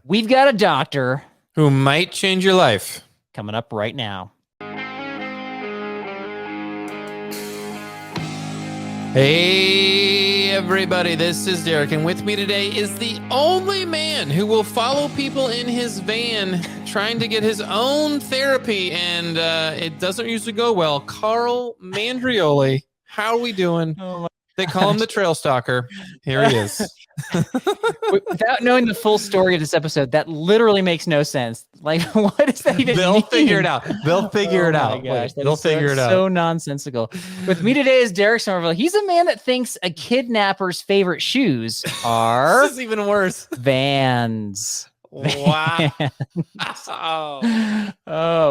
We've got a doctor who might change your life. Coming up right now. Hey, everybody, this is Derek, and with me today is the only man who will follow people in his van trying to get his own therapy, and it doesn't usually go well. Carl Mandrioli. How are we doing? Oh, they call him the Trail Stalker. Here he is. Without knowing the full story of this episode, that literally makes no sense. Like, what does that even mean? They'll figure it out. They'll figure it out. Gosh, They'll figure it out. So nonsensical. With me today is Derek Somerville. He's a man that thinks a kidnapper's favorite shoes are... This is even worse. Vans. Wow.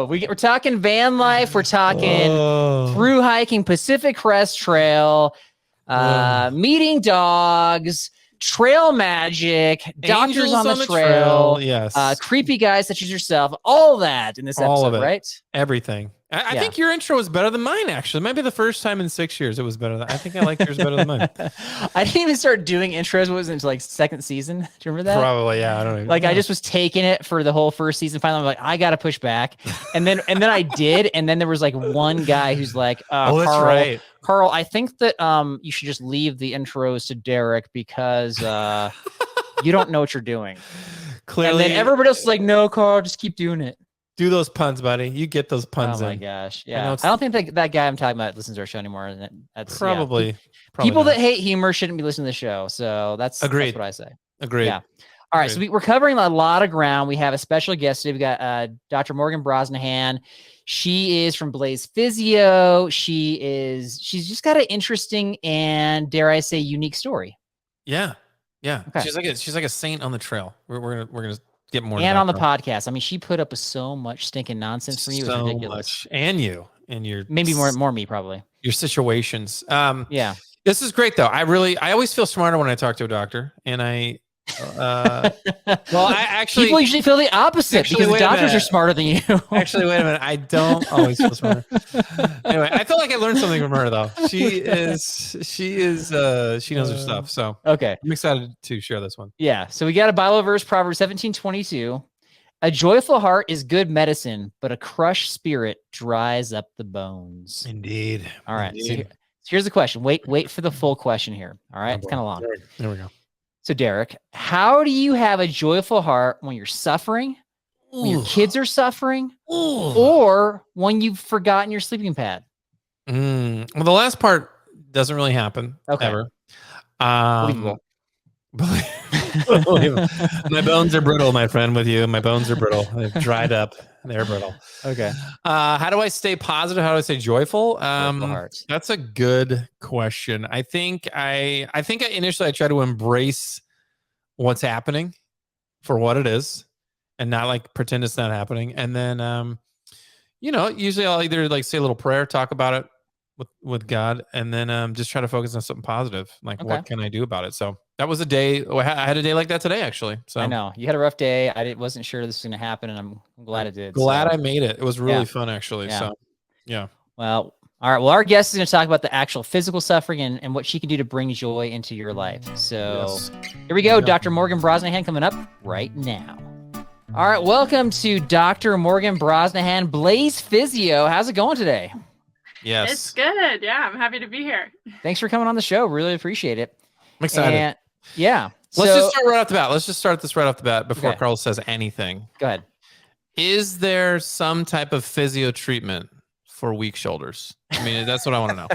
We're talking van life. We're talking through hiking Pacific Crest Trail, meeting dogs, trail magic, doctors on the trail, yes, creepy guys such as yourself, all that in this episode, all of it. Right? Everything. I think your intro was better than mine, actually. It might be the first time in 6 years it was better than I think I like yours better than mine. I didn't even start doing intros. What was it, until like second season? Do you remember that? Probably, yeah. I don't even know. I just was taking it for the whole first season. Finally, I'm like, I gotta push back. And then I did, and then there was like one guy who's like, oh, that's right. Carl, I think that you should just leave the intros to Derek because you don't know what you're doing. Clearly. And then everybody else is like, no, Carl, just keep doing it. Do those puns, buddy. You get those puns in. Oh my gosh. Yeah. I don't think that guy I'm talking about listens to our show anymore. That's probably people not. That hate humor shouldn't be listening to the show. So that's what I say. Agreed. Yeah. All right. So we're covering a lot of ground. We have a special guest today. We got Dr. Morgan Brosnihan. She is from Blaze Physio. She's just got an interesting and, dare I say, unique story. Yeah. Yeah. Okay. She's like a saint on the trail. We're gonna get more. And on the podcast. I mean, she put up with so much stinking nonsense for you. It was ridiculous. Much. And you. And your maybe more me, probably. Your situations. Yeah. This is great though. I always feel smarter when I talk to a doctor. And I people usually feel the opposite because the doctors are smarter than you. Actually, wait a minute. I don't always feel smarter. Anyway, I feel like I learned something from her though. She knows her stuff. So okay. I'm excited to share this one. Yeah. So we got a Bible verse, Proverbs 17:22. A joyful heart is good medicine, but a crushed spirit dries up the bones. Indeed. All right. Indeed. So here's the question. Wait for the full question here. All right. It's kind of long. There we go. So, Derek, how do you have a joyful heart when you're suffering, when your kids are suffering, or when you've forgotten your sleeping pad? Well, the last part doesn't really happen ever. My bones are brittle, my friend, with you. My bones are brittle. They've dried up. They're brittle. Okay. How do I stay positive? How do I stay joyful? Heart. That's a good question. I think initially I try to embrace what's happening for what it is and not like pretend it's not happening. And then, usually I'll either like say a little prayer, talk about it with God, and then just try to focus on something positive. Like, what can I do about it? So that was a day. I had a day like that today, actually. So I know you had a rough day. I wasn't sure this was going to happen, and I'm glad it did. Glad I made it. It was really fun, actually. Yeah. So, yeah. Well, all right. Well, our guest is going to talk about the actual physical suffering and what she can do to bring joy into your life. So here we go. Dr. Morgan Brosnihan coming up right now. All right. Welcome to Dr. Morgan Brosnihan, Blaze Physio. How's it going today? Yes. It's good. Yeah, I'm happy to be here. Thanks for coming on the show. Really appreciate it. I'm excited. And, yeah. Let's just start right off the bat. Let's just start this right off the bat before Carl says anything. Go ahead. Is there some type of physio treatment for weak shoulders? I mean, that's what I want to know.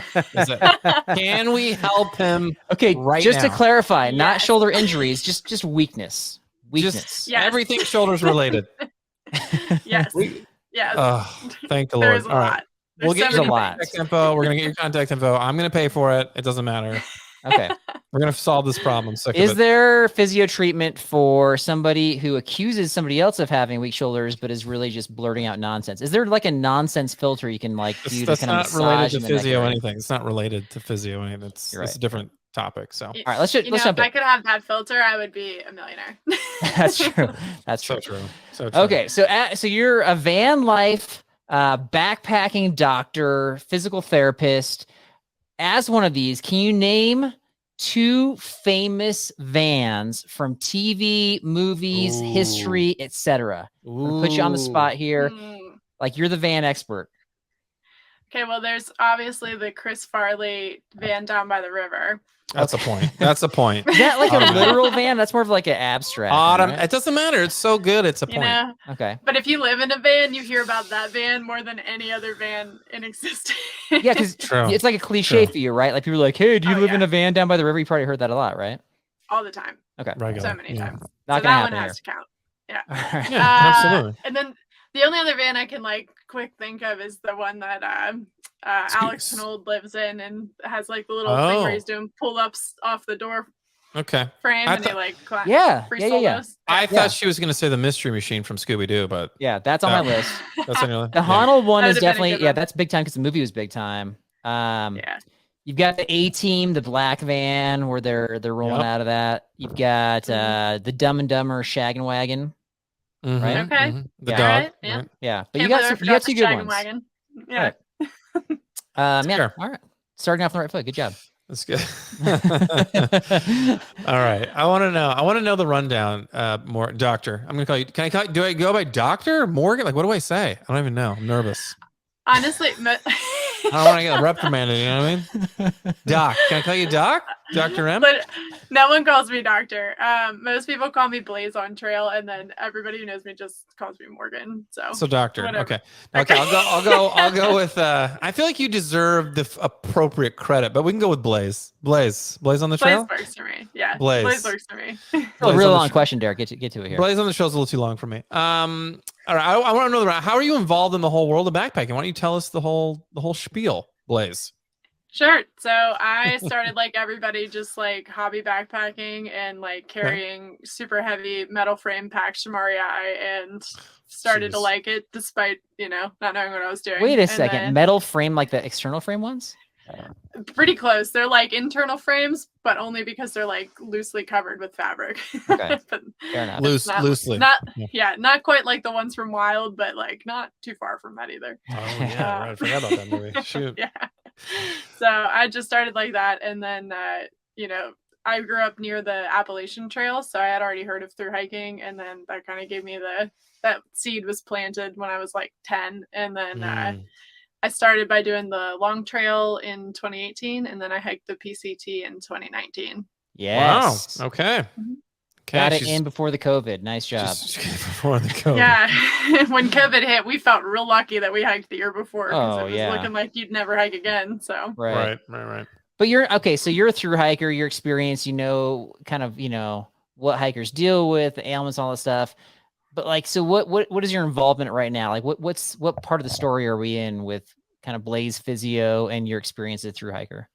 Can we help him? Okay, just now? To clarify, not shoulder injuries, just weakness. Weakness. Just everything shoulders related. Yes. Yes. Oh, thank the Lord. There's a lot. We'll get your contact info. We're going to get your contact info. I'm going to pay for it. It doesn't matter. Okay. We're going to solve this problem. Is there physio treatment for somebody who accuses somebody else of having weak shoulders, but is really just blurting out nonsense? Is there like a nonsense filter you can like do to kind of related to physio anything? It's not related to physio anything. It's a different topic. So, all right, let's jump if I could have that filter, I would be a millionaire. That's true. That's so true. So true. Okay. So you're a van life backpacking doctor, physical therapist. As one of these, can you name 2 famous vans from TV, movies, history, etc. I'm gonna put you on the spot here. Like, you're the van expert. Okay, well, there's obviously the Chris Farley van down by the river. That's a point. That's a point. Is that like a literal van? That's more of like an abstract. Right? It doesn't matter. It's so good. It's a point. Know? Okay. But if you live in a van, you hear about that van more than any other van in existence. Yeah, because it's like a cliche for you, right? Like, people are like, hey, do you live in a van down by the river? You probably heard that a lot, right? All the time. Okay. Regular. So many times. Not so gonna that happen one has here. to count. Yeah. Right. Yeah, absolutely. And then the only other van I can quick think of is the one that Alex Pinold lives in, and has like the little thing where he's doing pull-ups off the door frame, and he freestyles. I thought she was going to say the Mystery Machine from Scooby-Doo, but yeah, that's on my list. That's another. The Honnold one is definitely that's big time because the movie was big time. You've got the A-Team, the black van where they're rolling out of that. You've got the Dumb and Dumber Shaggin' Wagon. Right? Okay. The dog. Right. Yeah. Yeah. But you got 2 good ones. Wagon. Yeah. Yeah. All right. Starting off on the right foot. Good job. That's good. All right. I want to know the rundown. More doctor. I'm gonna call you. Do I go by Doctor or Morgan? Like, what do I say? I don't even know. I'm nervous. Honestly, I don't want to get reprimanded. You know what I mean? Doc. Can I call you Doc? Dr. M? But no one calls me Doctor. Most people call me Blaze on trail, and then everybody who knows me just calls me Morgan. So Doctor. Whatever. Okay. I'll go with. I feel like you deserve the appropriate credit, but we can go with Blaze. Blaze on the trail. Blaze works for me. Yeah. Blaze works for me. A real long question, Derek. Get to it here. Blaze on the trail is a little too long for me. All right. I want to know how are you involved in the whole world of backpacking? Why don't you tell us the whole spiel, Blaze? Sure. So I started like everybody, just like hobby backpacking and like carrying super heavy metal frame packs from REI, and started to like it despite, not knowing what I was doing. Wait a second. Metal frame, like the external frame ones? Pretty close. They're like internal frames, but only because they're like loosely covered with fabric. Okay. But fair enough. Loosely. Not quite like the ones from Wild, but like not too far from that either. Oh yeah, right. I forgot about that movie. Shoot. Yeah. So I just started like that, and then I grew up near the Appalachian Trail, so I had already heard of through hiking, and then that kind of gave me that seed was planted when I was like 10, and then I started by doing the long trail in 2018, and then I hiked the PCT in 2019. Yes. Wow. Okay. Got it in before the COVID. Nice job. Before the COVID. Yeah. When COVID hit, we felt real lucky that we hiked the year before, because it was looking like you'd never hike again. So Right. But so you're a through hiker, your experience, kind of, what hikers deal with, the ailments, all this stuff. But like, so what is your involvement right now? Like what part of the story are we in with kind of Blaze Physio and your experience as a through hiker?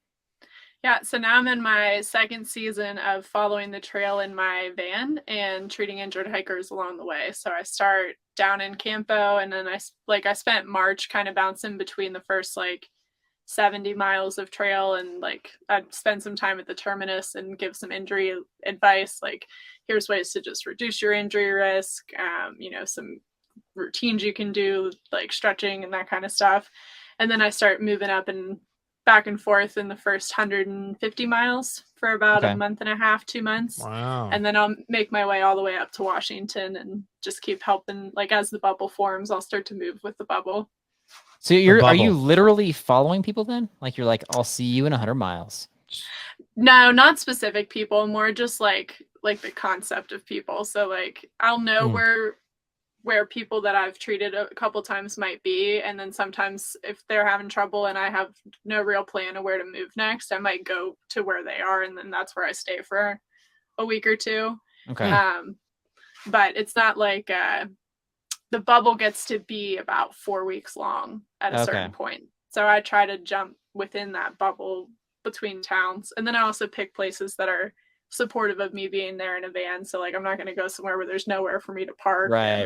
Yeah, so now I'm in my second season of following the trail in my van and treating injured hikers along the way. So I start down in Campo, and then I spent March kind of bouncing between the first 70 miles of trail, and I'd spend some time at the terminus and give some injury advice, like here's ways to just reduce your injury risk, some routines you can do, like stretching and that kind of stuff. And then I start moving up and back and forth in the first 150 miles for about a month and a half, 2 months. Wow. And then I'll make my way all the way up to Washington and just keep helping. Like as the bubble forms, I'll start to move with the bubble. So are you literally following people then? Like you're like, I'll see you in 100 miles. No, not specific people, more just like the concept of people. So I'll know where people that I've treated a couple times might be, and then sometimes if they're having trouble and I have no real plan of where to move next, I might go to where they are, and then that's where I stay for a week or two. Okay. But it's not like the bubble gets to be about 4 weeks long at a certain point. So I try to jump within that bubble between towns, and then I also pick places that are supportive of me being there in a van. So I'm not going to go somewhere where there's nowhere for me to park. Right.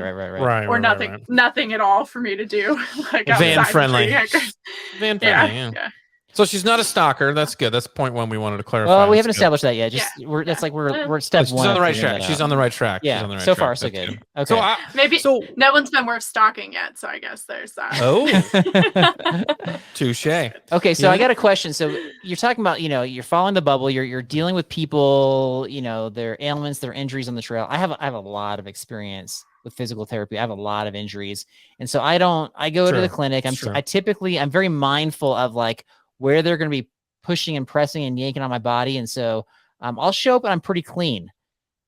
Or nothing at all for me to do. Van friendly. Van friendly. Yeah. So she's not a stalker. That's good. That's point one we wanted to clarify. Well, we That's haven't good. established that yet. Just Yeah. we're that's like we're at Oh, step she's one. on the of right figuring track. that She's out. on the right track. Yeah, She's on the right so track. far so That's good. Okay. So Maybe so no one's been worth stalking yet, so I guess there's that. oh, touche. Okay, so Yeah. I got a question. So you're talking about, you're following the bubble. You're dealing with people, their ailments, their injuries on the trail. I have a lot of experience with physical therapy. I have a lot of injuries, and so I go to the clinic. I'm very mindful of like where they're going to be pushing and pressing and yanking on my body, and so I'll show up and I'm pretty clean.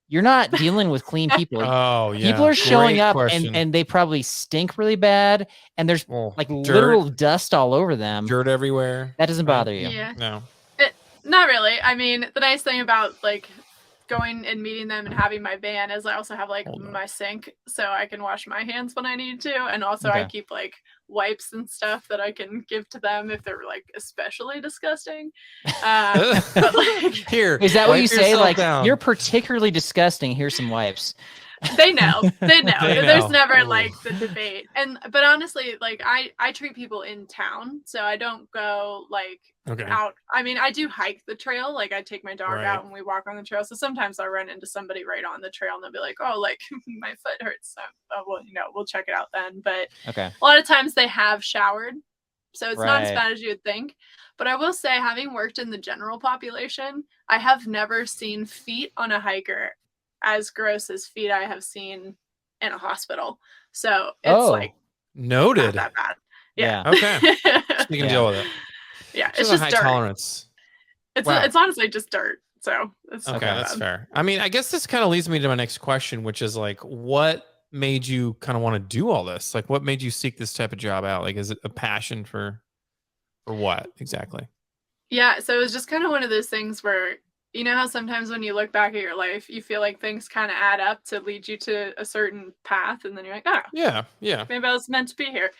You're not dealing with clean people. Oh yeah. People are showing Great up question. and they probably stink really bad, and there's like dirt, literal dust all over them. dirt everywhere. That doesn't bother you. Yeah. No. Not really. I mean, the nice thing about like going and meeting them and having my van is I also have like my sink, so I can wash my hands when I need to, and also I keep like wipes and stuff that I can give to them if they're like especially disgusting. But like, here, is that what you say? Like, down. You're particularly disgusting. Here's some wipes. They know. They know. There's never like the debate. But honestly, like I treat people in town, so I don't go like out. I mean, I do hike the trail. Like I take my dog out and we walk on the trail. So sometimes I'll run into somebody right on the trail and they'll be like, "Oh, like my foot hurts." So, well, we'll check it out then. But a lot of times they have showered, so it's not as bad as you would think. But I will say, having worked in the general population, I have never seen feet on a hiker as gross as feet I have seen in a hospital. So it's like noted. Not that bad. Yeah. Okay. So you can deal with it. Yeah. It's just high dirt. Tolerance. It's honestly just dirt. So it's okay. That's fair. I mean, I guess this kind of leads me to my next question, which is like, what made you kind of want to do all this? Like, what made you seek this type of job out? Like, is it a passion for what exactly? Yeah. So it was just kind of one of those things where, you know how sometimes when you look back at your life, you feel like things kind of add up to lead you to a certain path, and then you're like, oh, yeah, maybe I was meant to be here.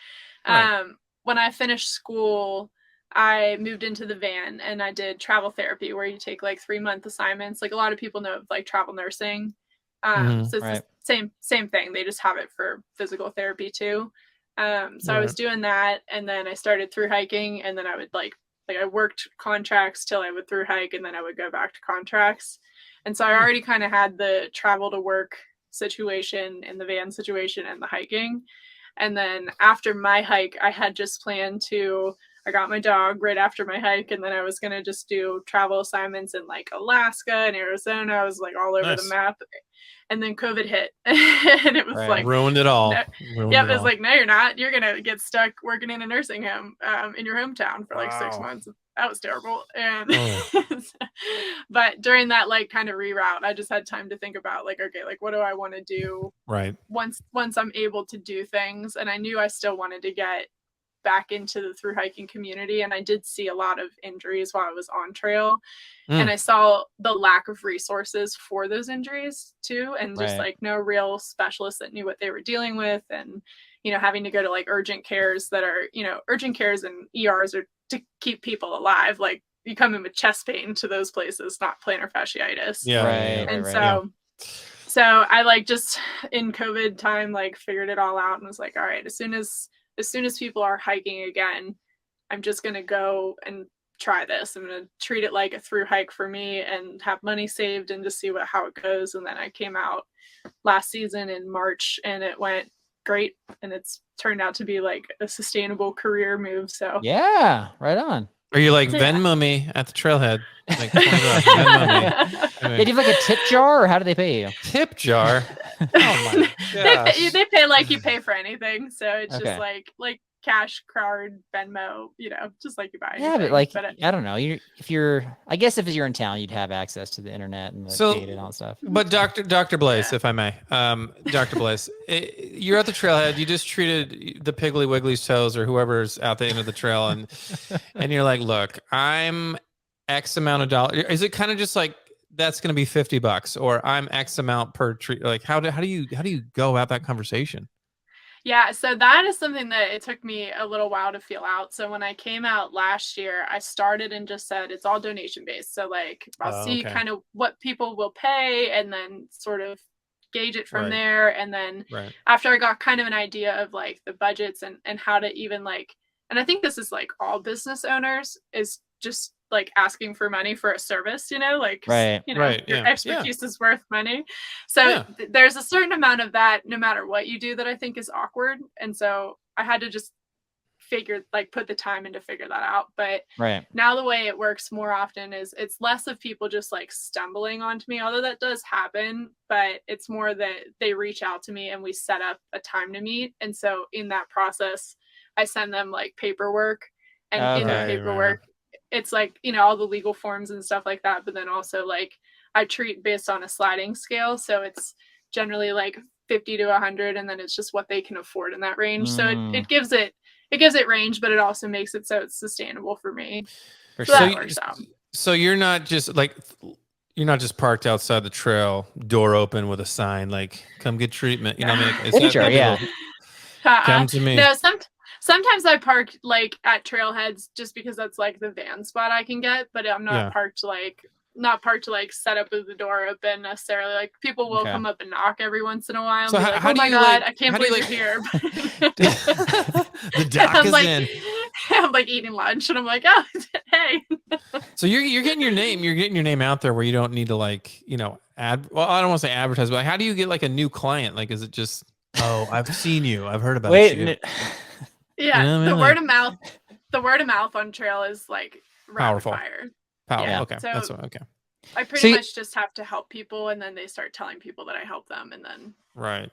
Right. When I finished school, I moved into the van and I did travel therapy, where you take like 3-month assignments. Like a lot of people know like travel nursing, so it's the same thing. They just have it for physical therapy too. So I was doing that, and then I started through hiking, and then I would like I worked contracts till I would through hike, and then I would go back to contracts. And so I already kind of had the travel to work situation and the van situation and the hiking. And then after my hike, I had just planned I got my dog right after my hike, and then I was going to just do travel assignments in like Alaska and Arizona. I was like all over the map. And then COVID hit, and it was like ruined it all. No, it was like, no, you're not. You're gonna get stuck working in a nursing home in your hometown for like 6 months. That was terrible. And but during that like kind of reroute, I just had time to think about like, okay, like what do I want to do? Right. Once I'm able to do things, and I knew I still wanted to get back into the through hiking community, and I did see a lot of injuries while I was on trail. And I saw the lack of resources for those injuries too, and just like no real specialists that knew what they were dealing with, and having to go to like urgent cares that are urgent cares and ERs are to keep people alive. Like you come in with chest pain to those places, not plantar fasciitis. So I like just in COVID time like figured it all out and was like, all right, as soon as people are hiking again, I'm just gonna go and try this. I'm gonna treat it like a through hike for me and have money saved and just see how it goes. And then I came out last season in March, and it went great, and it's turned out to be like a sustainable career move. So yeah, right on. Are you like Venmo me at the trailhead? Like Venmo me. Did you have like a tip jar, or how do they pay you? Tip jar. Oh my gosh. They pay like you pay for anything, so it's just like cash, card, Venmo, just like you buy anything. Yeah, but like I don't know. I guess if you're in town, you'd have access to the internet and the data and all that stuff. But Dr. Blaze, if I may, Dr. Blaze, you're at the trailhead. You just treated the Piggly Wiggly's toes or whoever's out the end of the trail, and you're like, look, I'm X amount of dollars. Is it kind of just like that's going to be $50, or I'm X amount per tree? Like how do you go about that conversation? Yeah, so that is something that it took me a little while to feel out. So when I came out last year, I started and just said it's all donation based. So like I'll see kind of what people will pay and then sort of gauge it from there. And then after I got kind of an idea of like the budgets and how to even like and I think this is like all business owners, is just like asking for money for a service, like, Right. your expertise is worth money. So there's a certain amount of that no matter what you do that I think is awkward. And so I had to just put the time in to figure that out. But now the way it works more often is it's less of people just like stumbling onto me, although that does happen, but it's more that they reach out to me and we set up a time to meet. And so in that process, I send them like paperwork, and in the paperwork, it's like, all the legal forms and stuff like that. But then also like I treat based on a sliding scale. So it's generally like 50 to 100. And then it's just what they can afford in that range. So it gives it range, but it also makes it so it's sustainable for me. For so sure. that works out. So you're not just parked outside the trail, door open with a sign like "Come get treatment." You know what I mean? Sure, yeah. Come to me. No, sometimes I park like at trailheads just because that's like the van spot I can get, but I'm not parked to like set up with the door open necessarily. Like people will come up and knock every once in a while. So and be like, oh my God, I can't believe you're here. The doc is in. I'm like eating lunch and I'm like, oh, hey. So you're getting your name out there where you don't need to like, well, I don't want to say advertise, but how do you get like a new client? Like, is it just, oh, I've seen you, I've heard about you. Yeah, the word of mouth on trail is like powerful. Fire. Yeah. Okay. So that's okay. I pretty much just have to help people, and then they start telling people that I help them, and then right.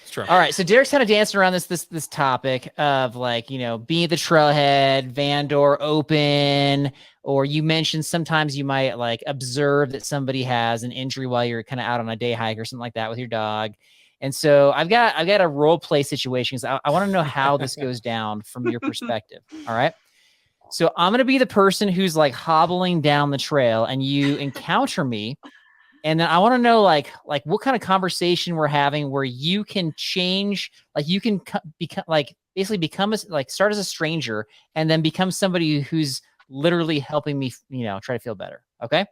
It's true. All right, so Derek's kind of dancing around this topic of like, being at the trailhead, van door open, or you mentioned sometimes you might like observe that somebody has an injury while you're kind of out on a day hike or something like that with your dog. And so I've got a role play situation because I want to know how this goes down from your perspective. All right. So I'm going to be the person who's like hobbling down the trail and you encounter me. And then I want to know like what kind of conversation we're having where you can change, like you can become like basically become start as a stranger and then become somebody who's literally helping me, try to feel better. Okay.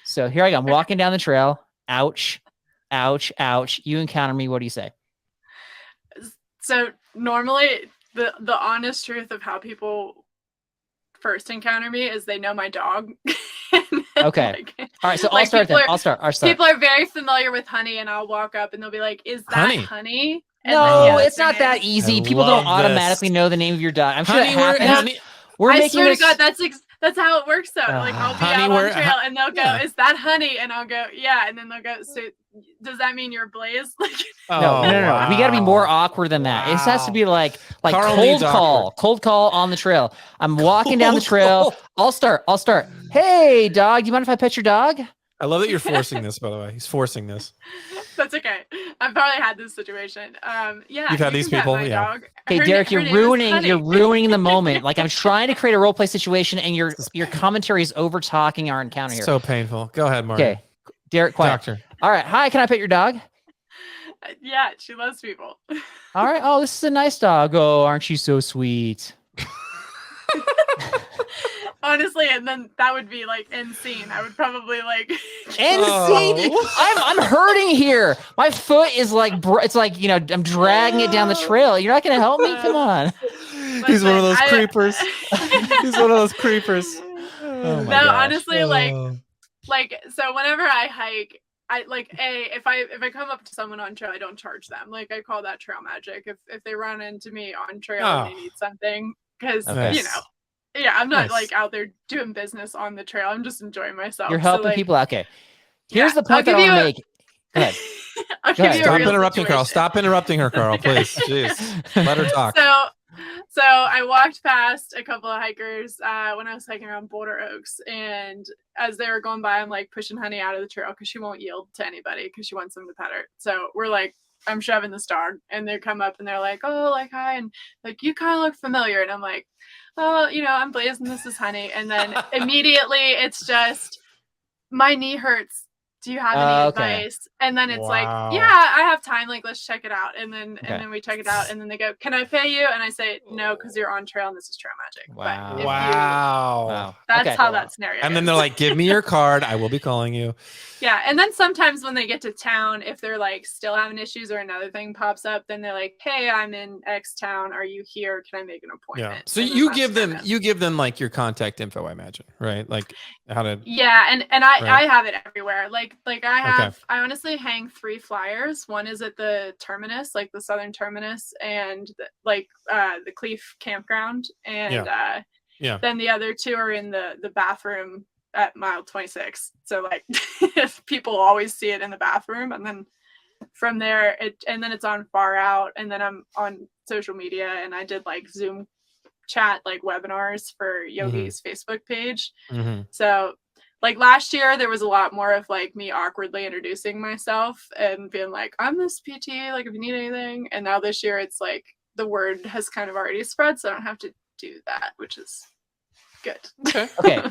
So here I go. I'm walking down the trail. Ouch. Ouch, ouch. You encounter me. What do you say? So normally the honest truth of how people first encounter me is they know my dog. Okay. All right. So I'll start then. I'll start. People are very familiar with Honey, and I'll walk up and they'll be like, is that Honey? And no, it's not that easy. People don't automatically know the name of your dog. I'm sure Honey, that happens. I swear to God, that's how it works though. Like I'll be out on the trail and they'll go, is that Honey? And I'll go, yeah. And then they'll go, so does that mean you're Blaze? Like no. Wow. We got to be more awkward than that. Wow. It has to be like cold call on the trail. I'm walking down the trail. I'll start. Hey, dog, do you mind if I pet your dog? I love that you're forcing this, by the way. He's forcing this. That's okay. I've probably had this situation. You've had these people, Dog. Okay, Derek, you're ruining the moment. Like I'm trying to create a role play situation, and your commentary is over talking our encounter here. So painful. Go ahead, Marty. Okay, Derek, quiet. Doctor. All right, hi. Can I pet your dog? Yeah, she loves people. All right. Oh, this is a nice dog. Oh, aren't you so sweet? Honestly, and then that would be like end scene. I would probably like end scene. I'm hurting here. My foot is like it's like I'm dragging it down the trail. You're not gonna help me? Come on. He's one of those creepers. He's one of those creepers. Oh my gosh. Honestly, like so whenever I hike, I like if I come up to someone on trail, I don't charge them. Like I call that trail magic. If they run into me on trail and they need something, because yeah, I'm not like out there doing business on the trail. I'm just enjoying myself. You're helping people out. Okay. Here's the point that I want to make. Go ahead. Stop interrupting Carl. Stop interrupting her, Carl, please. Jeez. Let her talk. So I walked past a couple of hikers when I was hiking around Boulder Oaks, and as they were going by, I'm like pushing Honey out of the trail because she won't yield to anybody because she wants them to pet her. So we're like, I'm shoving this dog, and they come up and they're like, oh, like hi, and like you kind of look familiar, and I'm like, oh, I'm Blaze and this is Honey, and then immediately it's just my knee hurts. Do you have any advice? And then it's like, yeah, I have time. Like, let's check it out. And then we check it out. And then they go, can I pay you? And I say, no, because you're on trail and this is trail magic. Wow. But if Wow. that's Okay. how that scenario And then is. they're like, give me your card. I will be calling you. Yeah, and then sometimes when they get to town, if they're like still having issues or another thing pops up, then they're like, "Hey, I'm in X town. Are you here? Can I make an appointment?" Yeah. So And then you that's give them like your contact info, I imagine, right? Like how to. Yeah, and Right. I have it everywhere. Like I honestly hang 3 flyers. One is at the terminus, like the southern terminus, and the Cleef campground, and Yeah. then the other 2 are in the bathroom at mile 26. So like people always see it in the bathroom, and then from there and then it's on Far Out, and then I'm on social media, and I did like Zoom chat like webinars for Yogi's Facebook page. So like last year there was a lot more of like me awkwardly introducing myself and being like, I'm this PT, like if you need anything. And now this year it's like the word has kind of already spread, so I don't have to do that, which is good. Okay.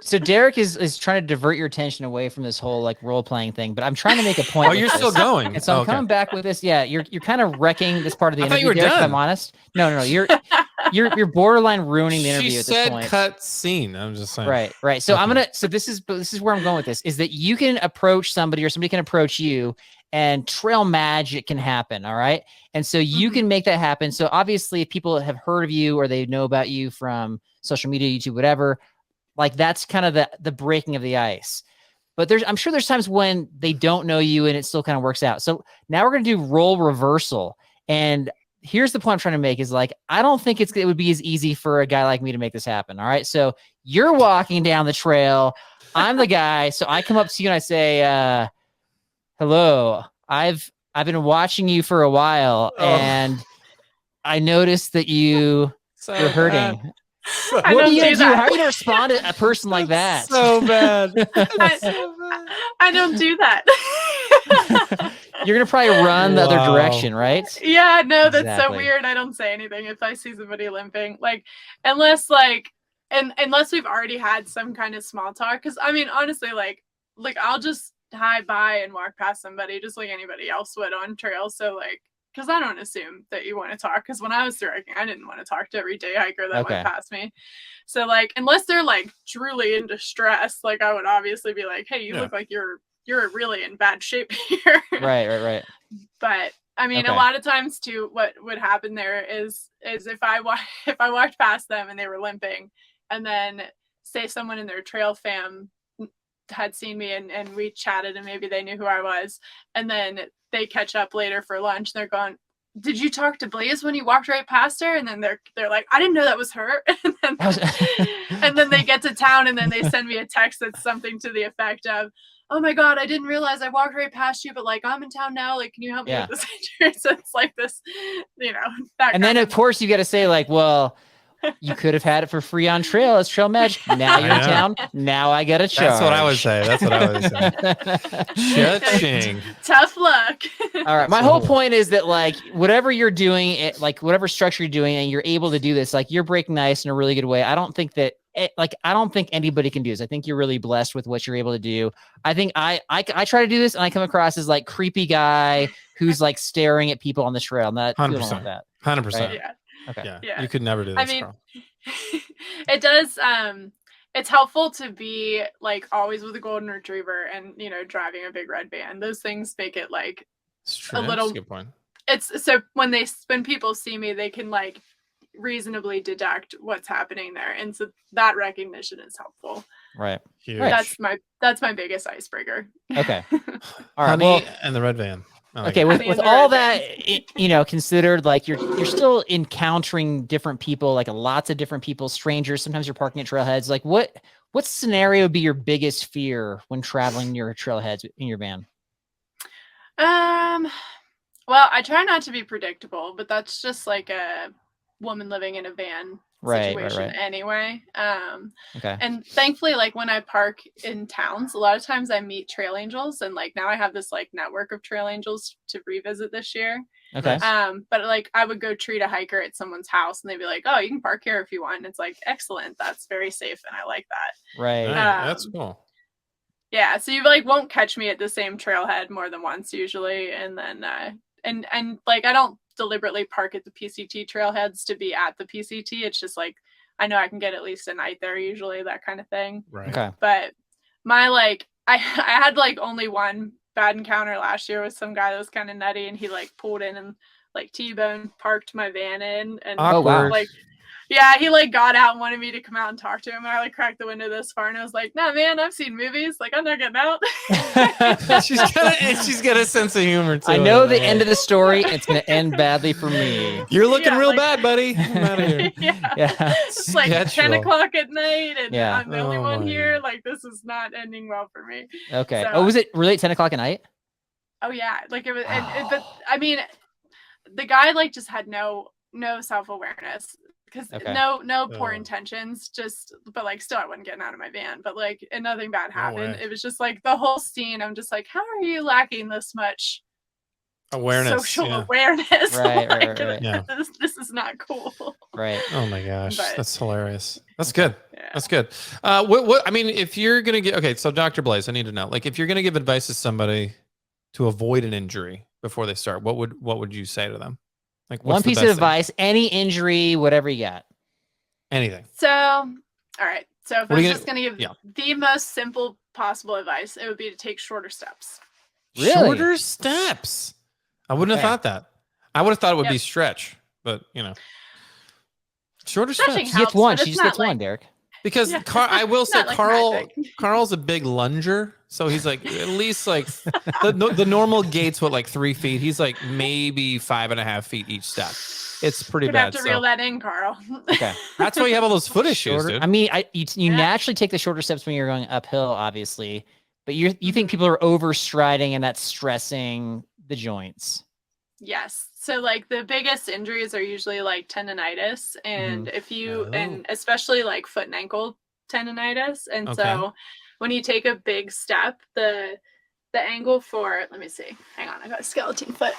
So Derek is trying to divert your attention away from this whole like role playing thing, but I'm trying to make a point. Oh, you're still this. going. And so I'm coming back with this. Yeah, you're kind of wrecking this part of the I thought interview. you were Derek, if done. I'm honest. No. You're borderline ruining the interview She at this said point. cut scene. I'm just saying. Right. So Okay. so this is where I'm going with this, is that you can approach somebody or somebody can approach you and trail magic can happen. All right. And so you can make that happen. So obviously if people have heard of you or they know about you from social media, YouTube, whatever, like that's kind of the breaking of the ice. But I'm sure there's times when they don't know you and it still kind of works out. So now we're going to do role reversal. And here's the point I'm trying to make is like, I don't think it would be as easy for a guy like me to make this happen. All right. So you're walking down the trail. I'm the guy. So I come up to you and I say, hello, I've been watching you for a while and I noticed that you're hurting. What are you gonna do? How are you gonna respond to a person like that? So bad. I don't do that. You're gonna probably run the other direction, right? Yeah, no, that's so Exactly. weird. I don't say anything if I see somebody limping, like unless we've already had some kind of small talk. Because I mean, honestly, like I'll just hi bye and walk past somebody just like anybody else would on trails. So like, because I don't assume that you want to talk. Because when I was hiking, I didn't want to talk to every day hiker that went past me. So like, unless they're like truly in distress, like I would obviously be like, hey, you look like you're really in bad shape here. Right. But I mean, a lot of times too, what would happen there is if I walked past them and they were limping, and then say someone in their trail fam had seen me and we chatted and maybe they knew who I was, and then they catch up later for lunch and they're going, did you talk to Blaze when you walked right past her? And then they're like, I didn't know that was her. And then they get to town and then they send me a text that's something to the effect of, oh my God, I didn't realize I walked right past you, but like I'm in town now. Like, can you help me with this? So it's like this, that. And then of course you got to say like, well, you could have had it for free on trail as trail magic. Now you're in town. Now I got to charge. That's what I would say. Cha-ching. Tough luck. All right. My whole point is that like whatever you're doing, like whatever structure you're doing, and you're able to do this, like you're breaking the ice in a really good way. I don't think anybody can do this. I think you're really blessed with what you're able to do. I think I try to do this and I come across as like creepy guy who's like staring at people on the trail. I'm not feeling like that. 100%. Right? Yeah. Okay. Yeah. You could never do this. I mean, it does. It's helpful to be like always with a golden retriever and driving a big red van. Those things make it like a little. That's a good point. It's so when people see me, they can like reasonably deduct what's happening there, and so that recognition is helpful. Right. Huge. That's my biggest icebreaker. Okay. All right. Honey and the red van. Okay, with all that considered, like you're still encountering different people, like lots of different people, strangers. Sometimes you're parking at trailheads. Like what scenario would be your biggest fear when traveling near trailheads in your van? Well, I try not to be predictable, but that's just like a woman living in a van situation anyway. Okay. And thankfully, like when I park in towns, a lot of times I meet trail angels, and like now I have this like network of trail angels to revisit this year. Okay. But like I would go treat a hiker at someone's house and they'd be like, oh, you can park here if you want. And it's like, excellent. That's very safe. And I like that. Right. That's cool. Yeah. So you like won't catch me at the same trailhead more than once usually. And then, and like, I don't deliberately park at the PCT trailheads to be at the PCT. It's just like, I know I can get at least a night there usually, that kind of thing. Right. Okay. But my like I had like only one bad encounter last year with some guy that was kind of nutty, and he like pulled in and like T-bone parked my van in, and Oh, wow. like yeah, he like got out and wanted me to come out and talk to him. And I like cracked the window this far, and I was like, "Nah, man, I've seen movies. Like, I'm not getting out." she's got a sense of humor too. I know the end of the story. It's going to end badly for me. You're looking real like, bad, buddy. I'm out of here. Yeah. It's like 10 o'clock at night, and Yeah. I'm the only one here. Like, this is not ending well for me. Okay. So, Oh, was it really at 10 o'clock at night? Oh yeah, like it was. But I mean, the guy like just had no self-awareness. Because no poor intentions, but like still I wasn't getting out of my van, but like and nothing bad happened. It was just like the whole scene. I'm just like, how are you lacking this much awareness, social awareness? Right. Yeah. This is not cool. Right. Oh my gosh, that's hilarious. That's good. Yeah. That's good. What I mean, if you're gonna get so Dr. Blaze, I need to know, like, if you're gonna give advice to somebody to avoid an injury before they start, what would you say to them? Like one piece of advice, any injury, whatever you got. Anything. So, all right. So if I'm just going to give the most simple possible advice, it would be to take shorter steps. Really? Shorter steps. I wouldn't have thought that. I would have thought it would be stretch, but shorter Stretching steps. She gets one. She just gets one, Derek. Because I will say Carl's a big lunger, so he's like at least like the normal gate's like 3 feet. He's like maybe 5.5 feet each step. It's pretty bad. Have to reel that in, Carl. Okay, that's why you have all those foot issues, dude. I mean, you naturally take the shorter steps when you're going uphill, obviously, but you think people are overstriding and that's stressing the joints. Yes. So like the biggest injuries are usually like tendonitis, and if you and especially like foot and ankle tendonitis, and so when you take a big step, the angle for, let me see, hang on, I got a skeleton foot.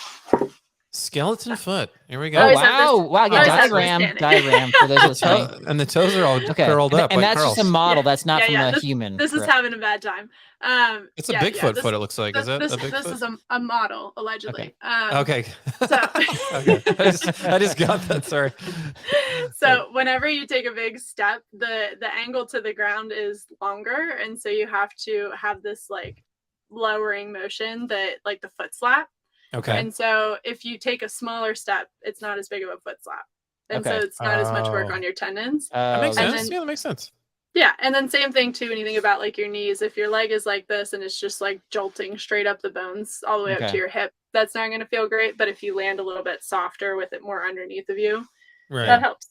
Skeleton foot. Here we go. Oh, wow. Diagram for those listening. And the toes are all curled up. And that's just a model. That's not from a human. This is having a bad time. It's a Bigfoot foot, it looks like. Is it? This is a model, allegedly. Okay. So I just got that. Sorry. So whenever you take a big step, the angle to the ground is longer. And so you have to have this like lowering motion that like the foot slap. Okay. And so if you take a smaller step, it's not as big of a foot slap. And so it's not as much work on your tendons. That makes sense. That makes sense. Yeah. And then same thing too, when you think about like your knees, if your leg is like this and it's just like jolting straight up the bones all the way up to your hip, that's not going to feel great. But if you land a little bit softer with it more underneath of you, that helps.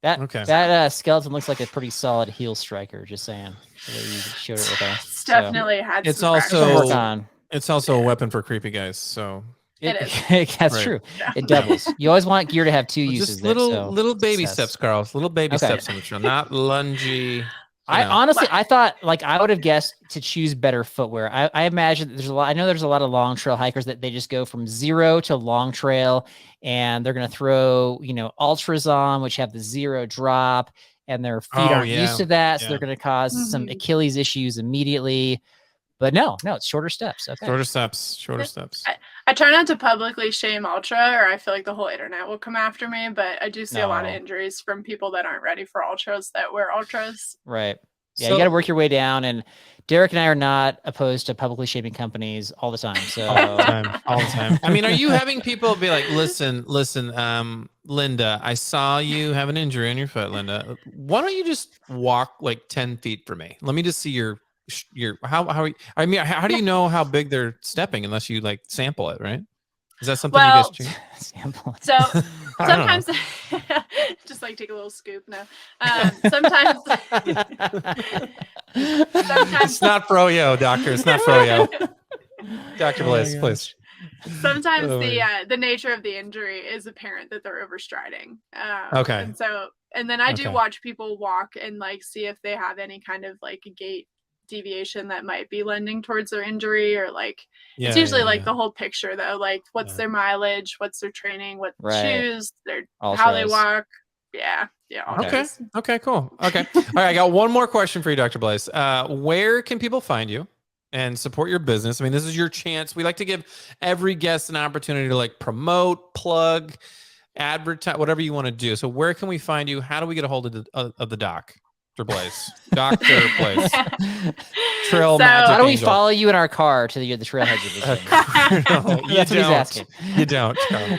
That skeleton looks like a pretty solid heel striker, just saying. The way you showed it with us. It's definitely had it's some also work on. It's also a weapon for creepy guys, so it is. That's true. Yeah. It doubles. You always want gear to have two uses. Just little baby steps, Carl. Little baby steps on the trail, not lungy. I honestly, I thought like I would have guessed to choose better footwear. I imagine there's a lot. I know there's a lot of long trail hikers that they just go from 0 to long trail, and they're gonna throw ultras on, which have the 0 drop, and their feet aren't used to that, so they're gonna cause some Achilles issues immediately. But no, it's shorter steps. Okay. Shorter steps. I try not to publicly shame ultra, or I feel like the whole internet will come after me. But I do see a lot of injuries from people that aren't ready for ultras that wear ultras. Right. Yeah, you got to work your way down. And Derek and I are not opposed to publicly shaming companies all the time. So all the time. I mean, are you having people be like, listen, Linda, I saw you have an injury on your foot, Linda. Why don't you just walk like 10 feet from me? Let me just see your how do you know how big they're stepping unless you like sample it, right? Is that something you guys change? Sample it. So sometimes just like take a little scoop. No, sometimes it's not froyo, doctor. It's not froyo. Dr. Blaze, please. Sometimes the nature of the injury is apparent that they're overstriding. Okay. And then I do watch people walk and like see if they have any kind of like a gait deviation that might be lending towards their injury, or like it's usually like the whole picture though, like what's their mileage, what's their training, what shoes, how they walk. Okay, cool. Okay. All right, I got one more question for you, Dr. Blaze. Where can people find you and support your business? I mean, this is your chance. We like to give every guest an opportunity to like promote, plug, advertise, whatever you want to do. So where can we find you? How do we get a hold of the doc? Blaze. Dr. Blaze. Trail So- magic How do we angel. follow you in our car to the trailhead you're visiting? No, you That's what he's don't. asking. You don't. No.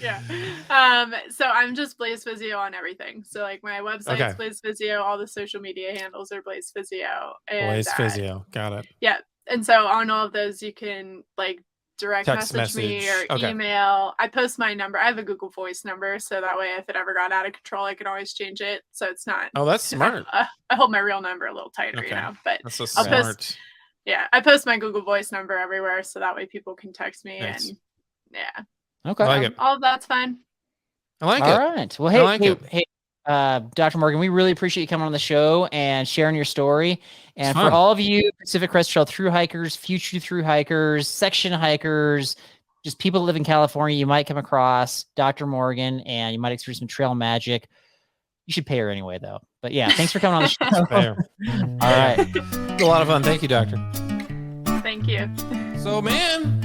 yeah. So I'm just Blaze Physio on everything. So like my website's Okay. Blaze Physio, all the social media handles are Blaze Physio. And, Blaze Physio. Got it. Yeah. And so on all of those, you can like direct Text message me message. or Okay. email. I post my number. I have a Google Voice number, so that way if it ever got out of control, I can always change it. So it's not. Oh, that's smart. I hold my real number a little tighter, Okay. you know. But That's so I'll smart. post. Yeah, I post my Google Voice number everywhere, so that way people can text me. Nice. And yeah, Okay. I like it. all of that's fine. I like All it. right. Well, I like it. hey, Dr. Morgan, we really appreciate you coming on the show and sharing your story. And It's for fun. all of you Pacific Crest Trail through hikers, future through hikers, section hikers, just people that live in California, you might come across Dr. Morgan and you might experience some trail magic. You should pay her anyway, though. But yeah, thanks for coming on the show. Fair. All right. It's a lot of fun. Thank you, doctor. Thank you. So, man,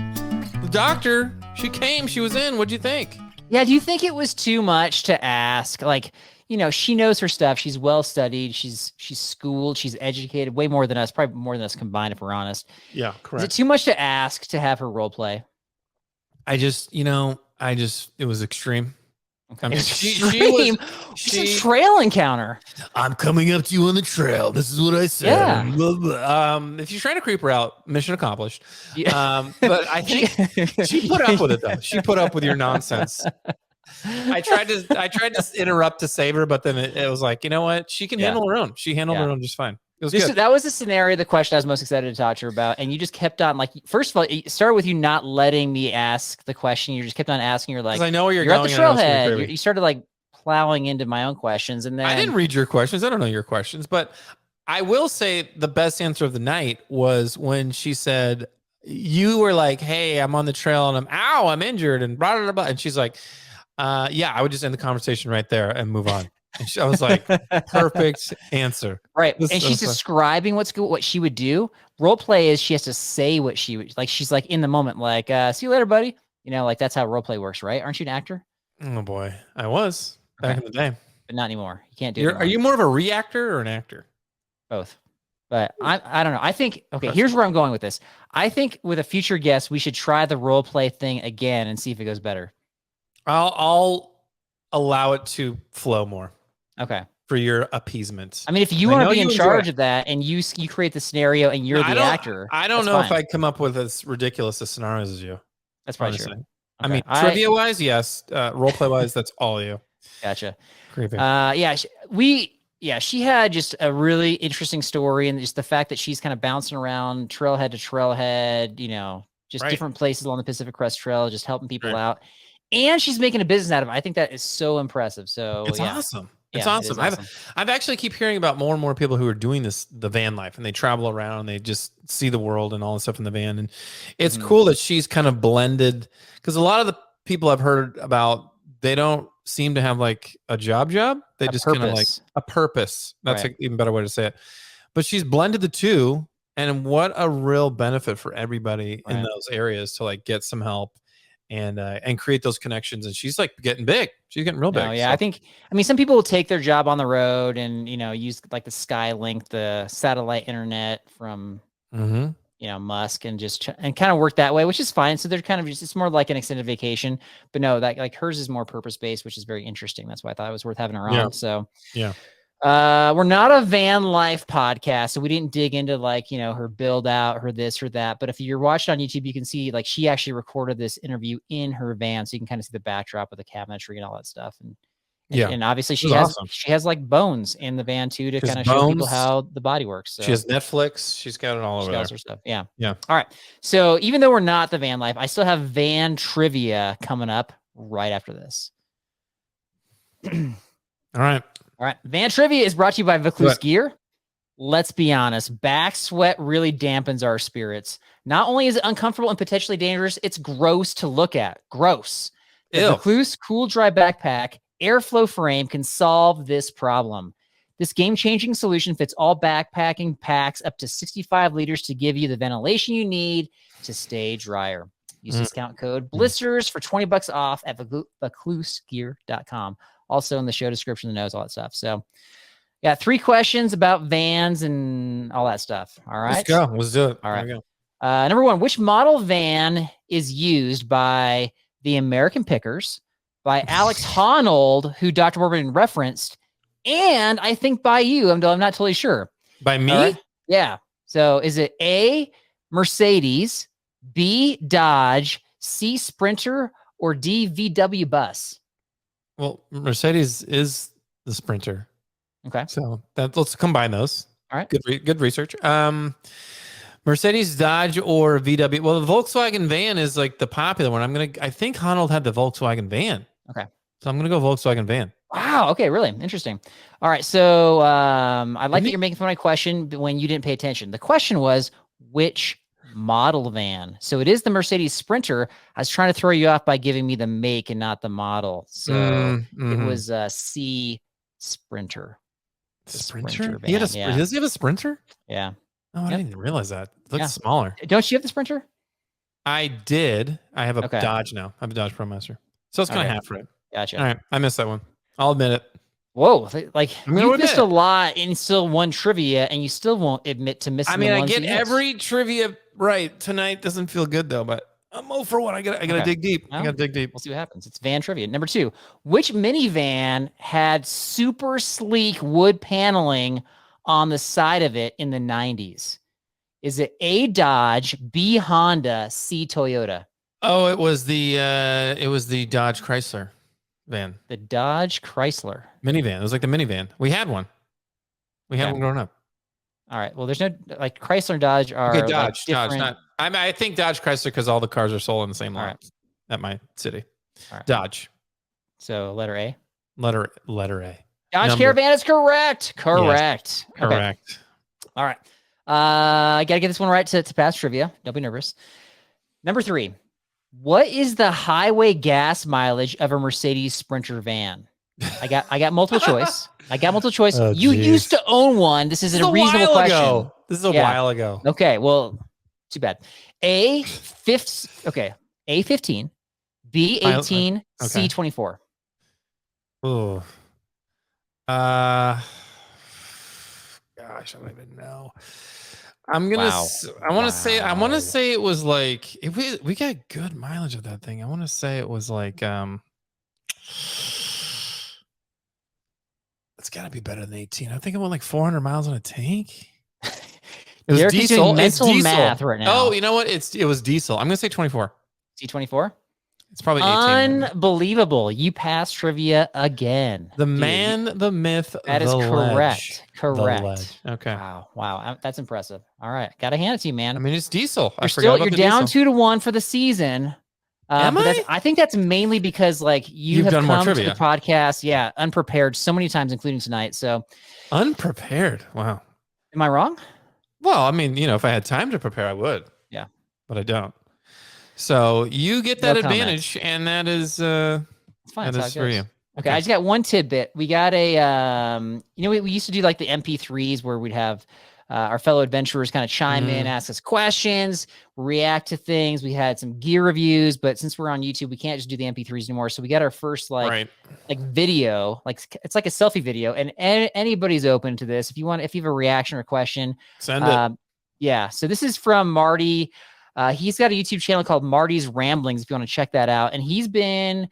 the doctor, she came. She was in. What'd you think? Yeah, do you think it was too much to ask? Like, you know, she knows her stuff. She's well studied. She's schooled. She's educated way more than us, probably more than us combined, if we're honest. Yeah, Is it correct. too much to ask to have her role play? It was extreme. Okay. I mean, Extreme. It's a trail encounter. I'm coming up to you on the trail. This is what I said. Yeah. Blah, blah. If you're trying to creep her out, mission accomplished. Yeah. But I think she put up with it though. She put up with your nonsense. I tried to interrupt to save her, but then it was like, you know what? She can Yeah. handle her own. She handled Yeah. her own just fine. It was good. That was the scenario, the question I was most excited to talk to her about. And you just kept on, like, first of all, it started with you not letting me ask the question. You just kept on asking her, like, 'Cause I know where you're at going. the and I know it's gonna be trailhead. crazy. You started, like, plowing into my own questions. And then I didn't read your questions. I don't know your questions, but I will say the best answer of the night was when she said, you were like, hey, I'm on the trail and I'm injured and blah, blah, blah. And she's like, yeah, I would just end the conversation right there and move on. And I was like, perfect answer. Right. This And is she's so fun. describing what she would do. Role play is she has to say what she would, like, she's like in the moment, like, see you later, buddy. You know, like that's how role play works, right? Aren't you an actor? Oh boy, I was back in the day. But not anymore. You can't do it. Are you more of a reactor or an actor? Both? But I don't know. I think, okay, Okay. here's where I'm going with this. I think with a future guest, we should try the role play thing again and see if it goes better. I'll allow it to flow more Okay. for your appeasement. I mean, if you I want know to be you in enjoy charge it. of that and you create the scenario and you're No, the actor. I don't that's know if fine. I'd come up with as ridiculous a scenarios as you. That's probably honestly. true. I Okay. mean, trivia wise, yes. Role play wise, that's all you. Gotcha. Creepy. Yeah, she had just a really interesting story, and just the fact that she's kind of bouncing around trailhead to trailhead, you know, just Right. different places along the Pacific Crest Trail, just helping people Right. out. And she's making a business out of it. I think that is so impressive. So It's yeah. awesome. It's Yeah, it is awesome. I've actually keep hearing about more and more people who are doing the van life, and they travel around, and they just see the world and all the stuff in the van. And it's Mhm. cool that she's kind of blended, because a lot of the people I've heard about, they don't seem to have like a job. They A just kind of like purpose. a purpose. That's Right. an even better way to say it. But she's blended the two, and what a real benefit for everybody in Right. those areas to like get some help and create those connections. And she's like getting big. She's getting real big. No, yeah, so. I mean, some people will take their job on the road and, you know, use like the Skylink, the satellite internet from, Mhm. you know, Musk, and just and kind of work that way, which is fine. So they're kind of just, it's more like an extended vacation, but no, that like hers is more purpose-based, which is very interesting. That's why I thought it was worth having her on. Yeah. So Yeah. we're not a van life podcast, so we didn't dig into like, you know, her build out, her this or that. But if you're watching on YouTube, you can see like she actually recorded this interview in her van, so you can kind of see the backdrop of the cabinetry and all that stuff. And obviously This is awesome. she has like bones in the van too, to She has kind of show people bones. how the body works. So She has Netflix. She's got it all she over does there. her stuff. Yeah. Yeah. All right. So even though we're not the van life, I still have van trivia coming up right after this. All right. All right. Van trivia is brought to you by Vaucluse What? Gear. Let's be honest. Back sweat really dampens our spirits. Not only is it uncomfortable and potentially dangerous, it's gross to look at. Gross. The Ew. Vaucluse Cool Dry Backpack Airflow Frame can solve this problem. This game-changing solution fits all backpacking packs up to 65 liters to give you the ventilation you need to stay drier. Use discount code blisters for $20 off at vauclusegear.com. Also in the show description, the notes, all that stuff. So, yeah, 3 questions about vans and all that stuff. All right. Let's go. Let's do it. All right. There we go. Number 1, which model van is used by the American Pickers, by Alex Honnold, who Dr. Morgan referenced, and I think by you, I'm not totally sure. By me? Right? Yeah. So is it A, Mercedes, B, Dodge, C, Sprinter, or D, VW bus? Well, Mercedes is the Sprinter. Okay. So let's combine those. All right. Good research. Mercedes, Dodge, or VW. Well, the Volkswagen van is like the popular one. I think Honnold had the Volkswagen van. Okay. So I'm gonna go Volkswagen van. Wow. Okay. Really interesting. All right. So I like that you're making fun of my question when you didn't pay attention. The question was which model van. So it is the Mercedes Sprinter. I was trying to throw you off by giving me the make and not the model. So it was C, Sprinter. Sprinter? Van. Does he have a Sprinter? Yeah. Oh, I didn't even realize that. It looks Yeah. smaller. Don't you have the Sprinter? I did. I have a Okay. Dodge now. I have a Dodge ProMaster. So it's kind of half right. Gotcha. All right. I missed that one. I'll admit it. Whoa. Like I'm gonna you admit missed a lot and still won trivia and you still won't admit to missing the I ones get you missed. every trivia right. Tonight doesn't feel good though, but I'm 0 for 1. I gotta dig deep. Well, I gotta dig deep. We'll see what happens. It's van trivia. Number 2, which minivan had super sleek wood paneling on the side of it in the 90s? Is it A, Dodge, B, Honda, C, Toyota? Oh, it was the Dodge Chrysler van. The Dodge Chrysler. Minivan. It was like the minivan. We had one. We had one growing up. All right. Well, there's no like Chrysler and Dodge are Okay, Dodge. like Dodge. different. I think Dodge Chrysler because all the cars are sold in the same All lot right. at my city. All right. Dodge. So letter A. Letter A. Dodge Caravan is correct. Correct. Yes, correct. Okay. All right. I got to get this one right to pass trivia. Don't be nervous. Number 3. What is the highway gas mileage of a Mercedes Sprinter van? I got multiple choice. Oh, You geez. used to own one. This is a reasonable question. Ago. This is a while ago. Okay. Well, too bad. A15, B18, C24. Oh. Gosh, I don't even know. I'm gonna. Wow. I want to say it was like we got good mileage of that thing. I want to say it was like it's got to be better than 18. I think it went like 400 miles on a tank. It was Derek is diesel. doing mental It's diesel. math right now. Oh, you know what? It was diesel. I'm gonna say 24. C24. It's probably 18. Unbelievable. You passed trivia again. The dude. man, the myth, That is the correct. ledge. Correct. The ledge. Okay. Wow. That's impressive. All right. Got to hand it to you, man. I mean, it's diesel. You're down 2-1 for the season. Am I? I think that's mainly because like you've done more come to trivia. the podcast, unprepared so many times, including tonight. So Unprepared. Wow. am I wrong? Well, I mean, if I had time to prepare, I would. Yeah. But I don't. So you get that No advantage, and that is It's fine. that That's is how it for goes. you. Okay, I just got one tidbit. We got a, we used to do like the MP3s where we'd have our fellow adventurers kind of chime in, ask us questions, react to things. We had some gear reviews, but since we're on YouTube, we can't just do the MP3s anymore. So we got our first like video, like it's like a selfie video, and anybody's open to this. If you have a reaction or question, Send it. Yeah. So this is from Marty. He's got a YouTube channel called Marty's Ramblings. If you want to check that out, and he's been.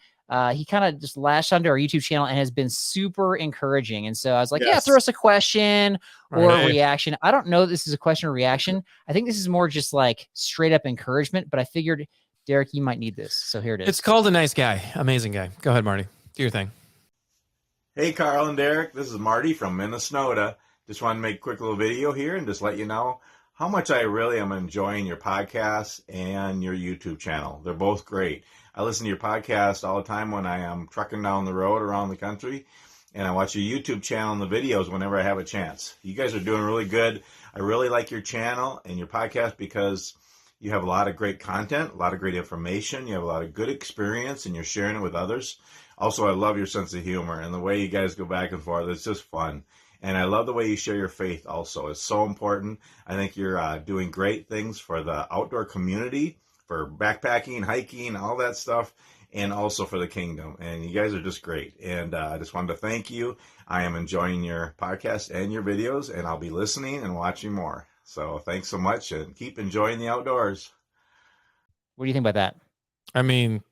He kind of just lashed onto our YouTube channel and has been super encouraging. And so I was like, yeah, throw us a question or a reaction. I don't know if this is a question or reaction. I think this is more just like straight up encouragement, but I figured, Derek, you might need this. So here it is. It's called A Nice Guy. Amazing guy. Go ahead, Marty. Do your thing. Hey, Carl and Derek. This is Marty from Minnesota. Just want to make a quick little video here and just let you know how much I really am enjoying your podcast and your YouTube channel. They're both great. I listen to your podcast all the time when I am trucking down the road around the country, and I watch your YouTube channel and the videos whenever I have a chance. You guys are doing really good. I really like your channel and your podcast because you have a lot of great content, a lot of great information. You have a lot of good experience, and you're sharing it with others. Also, I love your sense of humor and the way you guys go back and forth. It's just fun. And I love the way you share your faith also. It's so important. I think you're doing great things for the outdoor community, for backpacking, hiking, all that stuff, and also for the kingdom. And you guys are just great. And I just wanted to thank you. I am enjoying your podcast and your videos, and I'll be listening and watching more. So thanks so much, and keep enjoying the outdoors. What do you think about that? I mean,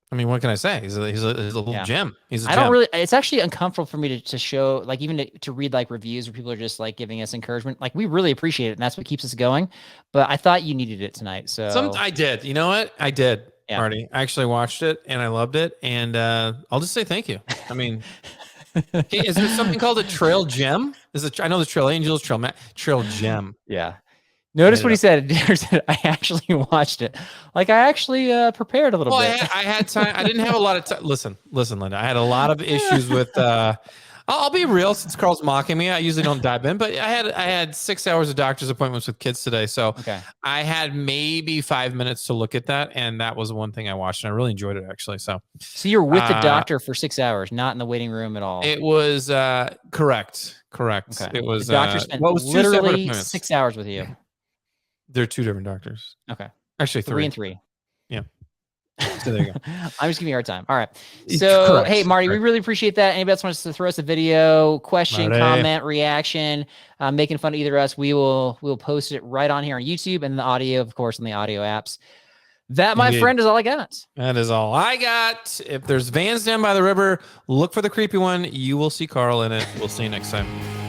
what can I say? He's a little gem. He's a I gem. don't really. It's actually uncomfortable for me to show, like, even to read like reviews where people are just like giving us encouragement. Like, we really appreciate it, and that's what keeps us going. But I thought you needed it tonight, so I did. You know what? I did. Yeah. Marty. I actually watched it and I loved it. And I'll just say thank you. I mean, hey, is there something called a trail gem? I know the trail angels, trail gem. Yeah. Notice what he said. I actually watched it. Like, I actually prepared a little bit. I had time. I didn't have a lot of time. Listen, Linda. I had a lot of issues with. I'll be real. Since Carl's mocking me, I usually don't dive in, but I had 6 hours of doctor's appointments with kids today, so I had maybe 5 minutes to look at that, and that was one thing I watched, and I really enjoyed it actually. So you're with the doctor for 6 hours, not in the waiting room at all. It was correct. Okay. It was the doctor spent literally 6 hours with you. They're two different doctors. Okay. Actually, 3 and 3. Yeah. So there you go. I'm just giving you a hard time. All right. So, hey, Marty, we really appreciate that. Anybody else wants to throw us a video, question, comment, reaction, making fun of either of us, we'll post it right on here on YouTube, and the audio, of course, on the audio apps. That, my friend, is all I got. That is all I got. If there's vans down by the river, look for the creepy one. You will see Carl in it. We'll see you next time.